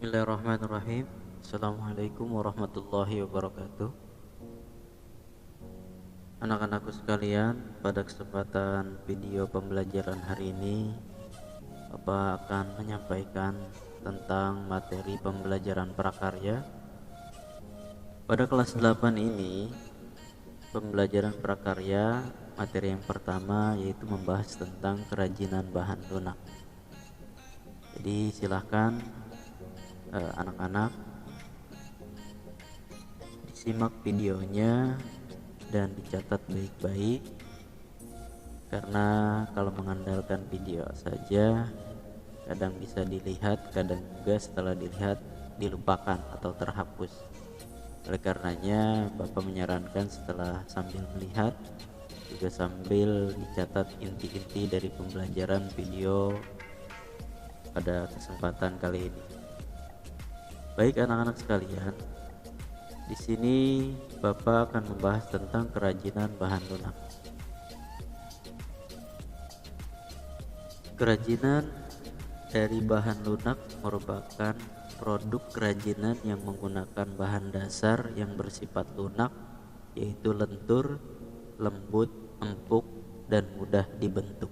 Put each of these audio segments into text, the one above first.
Bismillahirrahmanirrahim. Assalamualaikum warahmatullahi wabarakatuh. Anak-anakku sekalian, pada kesempatan video pembelajaran hari ini Bapak akan menyampaikan tentang materi pembelajaran prakarya. Pada kelas 8 ini, pembelajaran prakarya, materi yang pertama yaitu membahas tentang kerajinan bahan lunak. Jadi silahkan anak-anak disimak videonya dan dicatat baik-baik, karena kalau mengandalkan video saja kadang bisa dilihat, kadang juga setelah dilihat dilupakan atau terhapus. Oleh karenanya Bapak menyarankan setelah sambil melihat juga sambil dicatat inti-inti dari pembelajaran video pada kesempatan kali ini. Baik anak-anak sekalian, di sini Bapak akan membahas tentang kerajinan bahan lunak. Kerajinan dari bahan lunak merupakan produk kerajinan yang menggunakan bahan dasar yang bersifat lunak, yaitu lentur, lembut, empuk, dan mudah dibentuk.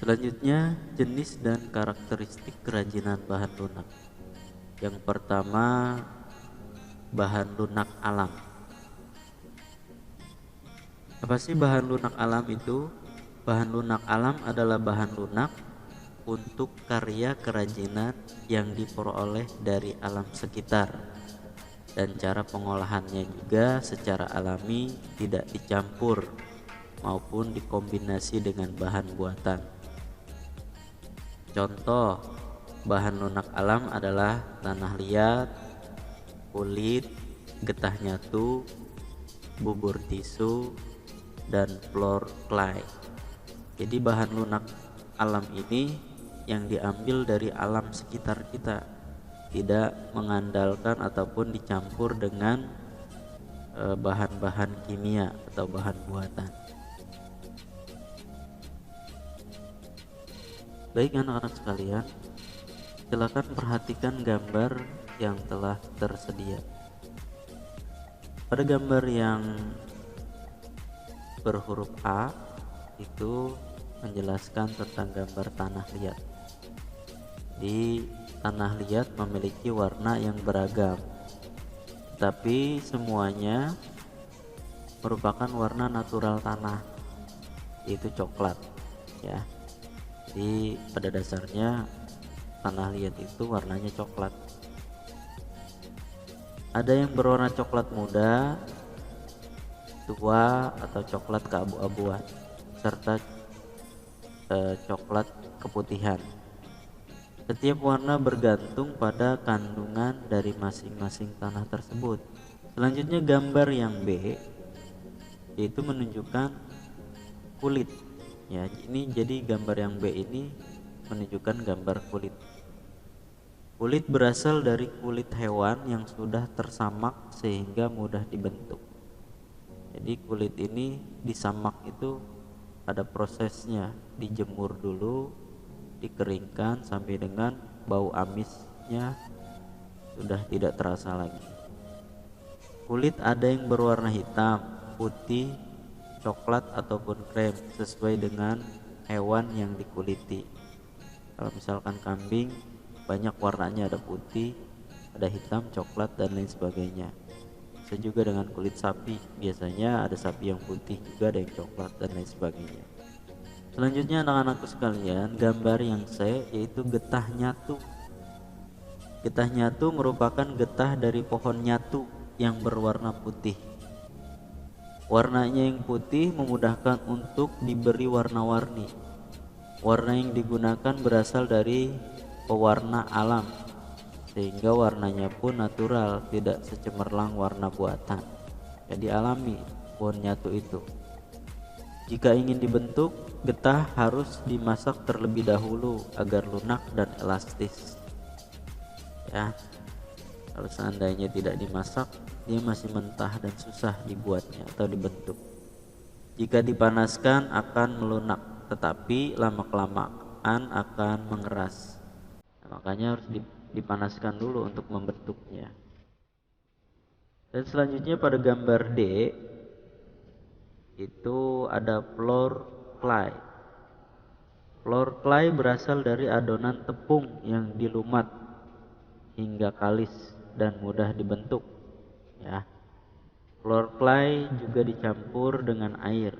Selanjutnya, jenis dan karakteristik kerajinan bahan lunak. Yang pertama, bahan lunak alam. Apa sih bahan lunak alam itu? Bahan lunak alam adalah bahan lunak untuk karya kerajinan yang diperoleh dari alam sekitar, dan cara pengolahannya juga secara alami, tidak dicampur maupun dikombinasi dengan bahan buatan. Contoh bahan lunak alam adalah tanah liat, kulit, getah nyatu, bubur tisu, dan floor clay. Jadi bahan lunak alam ini yang diambil dari alam sekitar kita, tidak mengandalkan ataupun dicampur dengan bahan-bahan kimia atau bahan buatan. Baik anak-anak sekalian, silakan perhatikan gambar yang telah tersedia. Pada gambar yang berhuruf A itu menjelaskan tentang gambar tanah liat. Di tanah liat memiliki warna yang beragam, tapi semuanya merupakan warna natural tanah, yaitu coklat ya. Jadi pada dasarnya tanah liat itu warnanya coklat. Ada yang berwarna coklat muda, tua, atau coklat keabu-abuan, serta coklat keputihan. Setiap warna bergantung pada kandungan dari masing-masing tanah tersebut. Selanjutnya gambar yang B yaitu menunjukkan kulit. Ya, ini jadi gambar yang B ini menunjukkan gambar kulit. Kulit berasal dari kulit hewan yang sudah tersamak sehingga mudah dibentuk. Jadi kulit ini disamak itu ada prosesnya, dijemur dulu, dikeringkan sampai dengan bau amisnya sudah tidak terasa lagi. Kulit ada yang berwarna hitam, putih, coklat ataupun krem sesuai dengan hewan yang dikuliti. Kalau misalkan kambing banyak warnanya, ada putih, ada hitam, coklat, dan lain sebagainya. Bisa juga dengan kulit sapi, biasanya ada sapi yang putih juga, ada yang coklat, dan lain sebagainya. Selanjutnya anak-anakku sekalian, gambar yang C yaitu getah nyatu. Getah nyatu merupakan getah dari pohon nyatu yang berwarna putih. Warnanya yang putih memudahkan untuk diberi warna-warni. Warna yang digunakan berasal dari pewarna alam, sehingga warnanya pun natural, tidak secemerlang warna buatan. Jadi alami pohon nyatu itu. Jika ingin dibentuk, getah harus dimasak terlebih dahulu agar lunak dan elastis. Ya, kalau seandainya tidak dimasak, dia masih mentah dan susah dibuatnya atau dibentuk. Jika dipanaskan akan melunak, tetapi lama-kelamaan akan mengeras. makanya harus dipanaskan dulu untuk membentuknya. Dan selanjutnya pada gambar D itu ada floor clay. Floor clay berasal dari adonan tepung yang dilumat hingga kalis dan mudah dibentuk, ya. Floor clay juga dicampur dengan air.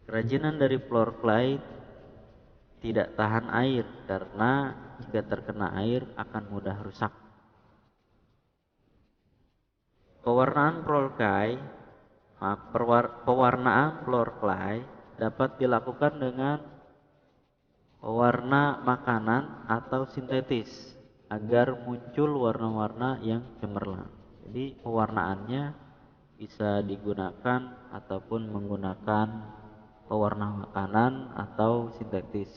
Kerajinan dari floor clay tidak tahan air karena jika terkena air akan mudah rusak. Pewarnaan floor clay dapat dilakukan dengan pewarna makanan atau sintetis agar muncul warna-warna yang cemerlang. Jadi pewarnaannya bisa digunakan ataupun menggunakan pewarna makanan atau sintetis.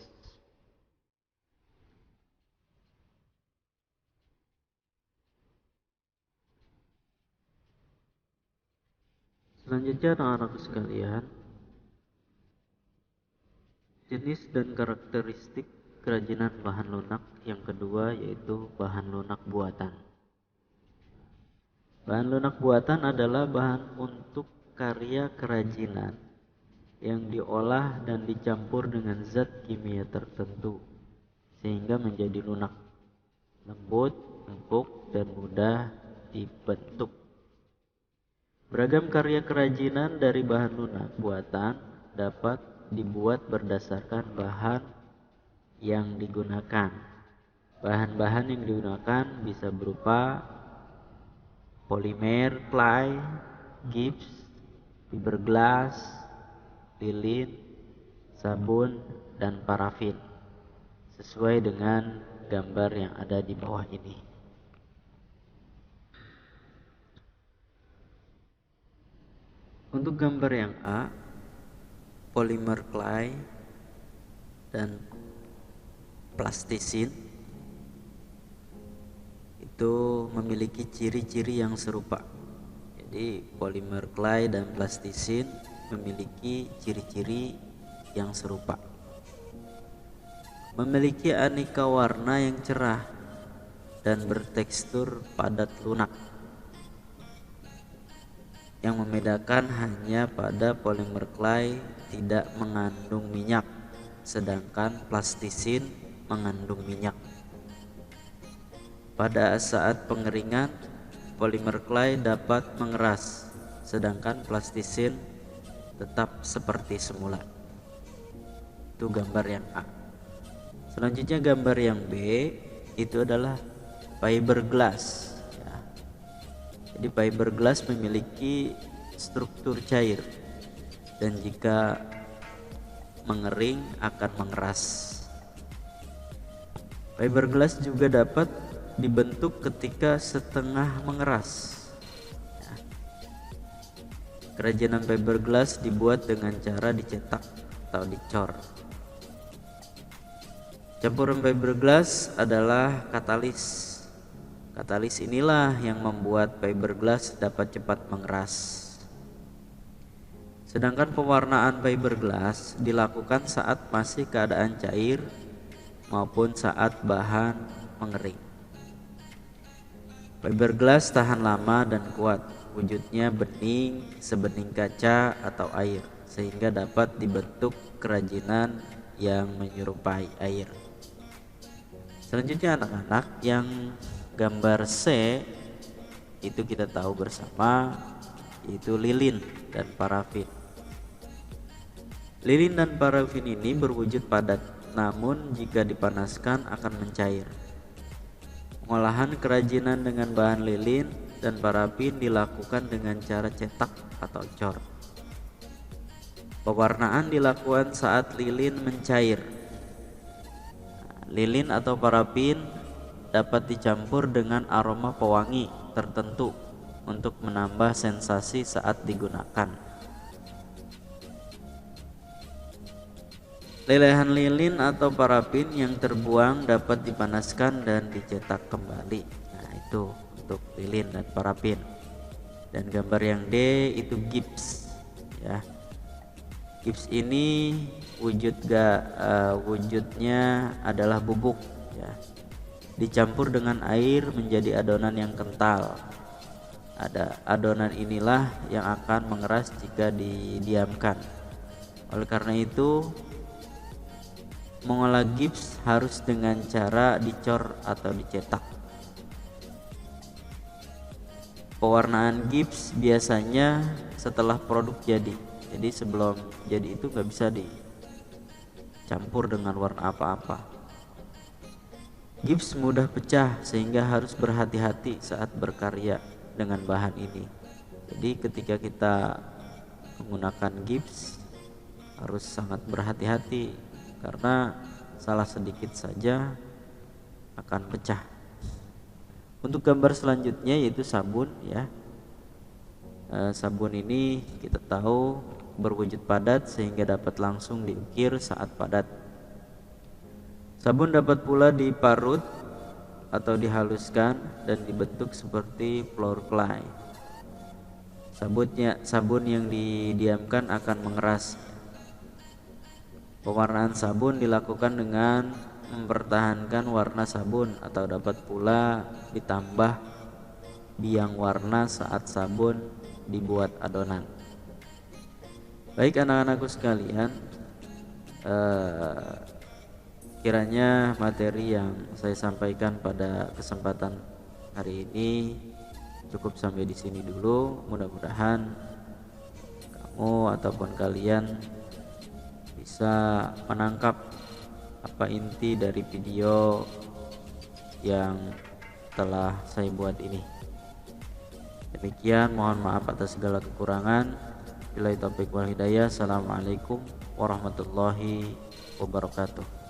Selanjutnya anak-anakku sekalian, jenis dan karakteristik kerajinan bahan lunak yang kedua yaitu bahan lunak buatan. Bahan lunak buatan adalah bahan untuk karya kerajinan yang diolah dan dicampur dengan zat kimia tertentu sehingga menjadi lunak, lembut, empuk, dan mudah dibentuk. Beragam karya kerajinan dari bahan lunak buatan dapat dibuat berdasarkan bahan yang digunakan. Bahan-bahan yang digunakan bisa berupa polimer clay, gips, fiberglass, lilin, sabun, dan parafin sesuai dengan gambar yang ada di bawah ini. Untuk gambar yang A, polimer clay dan plastisin itu memiliki ciri-ciri yang serupa. Jadi polimer clay dan plastisin memiliki ciri-ciri yang serupa. Memiliki aneka warna yang cerah dan bertekstur padat lunak. Yang membedakan hanya pada polimer clay tidak mengandung minyak, sedangkan plastisin mengandung minyak. Pada saat pengeringan, polimer clay dapat mengeras, sedangkan plastisin tetap seperti semula. Itu gambar yang A. Selanjutnya gambar yang B itu adalah fiberglass. Jadi fiberglass memiliki struktur cair dan jika mengering akan mengeras. Fiberglass juga dapat dibentuk ketika setengah mengeras. Kerajinan fiberglass dibuat dengan cara dicetak atau dicor. Campuran fiberglass adalah katalis. Katalis inilah yang membuat fiberglass dapat cepat mengeras. Sedangkan pewarnaan fiberglass dilakukan saat masih keadaan cair maupun saat bahan mengering. Fiberglass tahan lama dan kuat. Wujudnya bening, sebening kaca atau air, sehingga dapat dibentuk kerajinan yang menyerupai air. Selanjutnya anak-anak, yang gambar C itu kita tahu bersama itu lilin dan parafin. Lilin dan parafin ini berwujud padat, namun jika dipanaskan akan mencair. Pengolahan kerajinan dengan bahan lilin dan parafin dilakukan dengan cara cetak atau cor. Pewarnaan dilakukan saat lilin mencair. Lilin atau parafin dapat dicampur dengan aroma pewangi tertentu untuk menambah sensasi saat digunakan. Lelehan lilin atau parafin yang terbuang dapat dipanaskan dan dicetak kembali. Nah, itu untuk lilin dan parafin. Dan gambar yang D itu gips, ya. Gips ini wujudnya adalah bubuk, ya. dicampur dengan air menjadi adonan yang kental. Adonan inilah yang akan mengeras jika didiamkan. Oleh karena itu, mengolah gips harus dengan cara dicor atau dicetak. Pewarnaan gips biasanya setelah produk jadi. Jadi sebelum jadi itu nggak bisa dicampur dengan warna apa-apa. Gips mudah pecah sehingga harus berhati-hati saat berkarya dengan bahan ini. Jadi ketika kita menggunakan gips harus sangat berhati-hati karena salah sedikit saja akan pecah. Untuk gambar selanjutnya yaitu sabun ya. Sabun ini kita tahu berwujud padat sehingga dapat langsung diukir saat padat. Sabun dapat pula diparut atau dihaluskan dan dibentuk seperti floor clay. Sabun yang didiamkan akan mengeras. Pewarnaan sabun dilakukan dengan mempertahankan warna sabun atau dapat pula ditambah biang warna saat sabun dibuat adonan. Baik anak-anakku sekalian, kiranya materi yang saya sampaikan pada kesempatan hari ini cukup sampai di sini dulu. Mudah-mudahan kamu ataupun kalian bisa menangkap apa inti dari video yang telah saya buat ini. Demikian, mohon maaf atas segala kekurangan. Billahi taufiq wal hidayah. Assalamualaikum warahmatullahi wabarakatuh.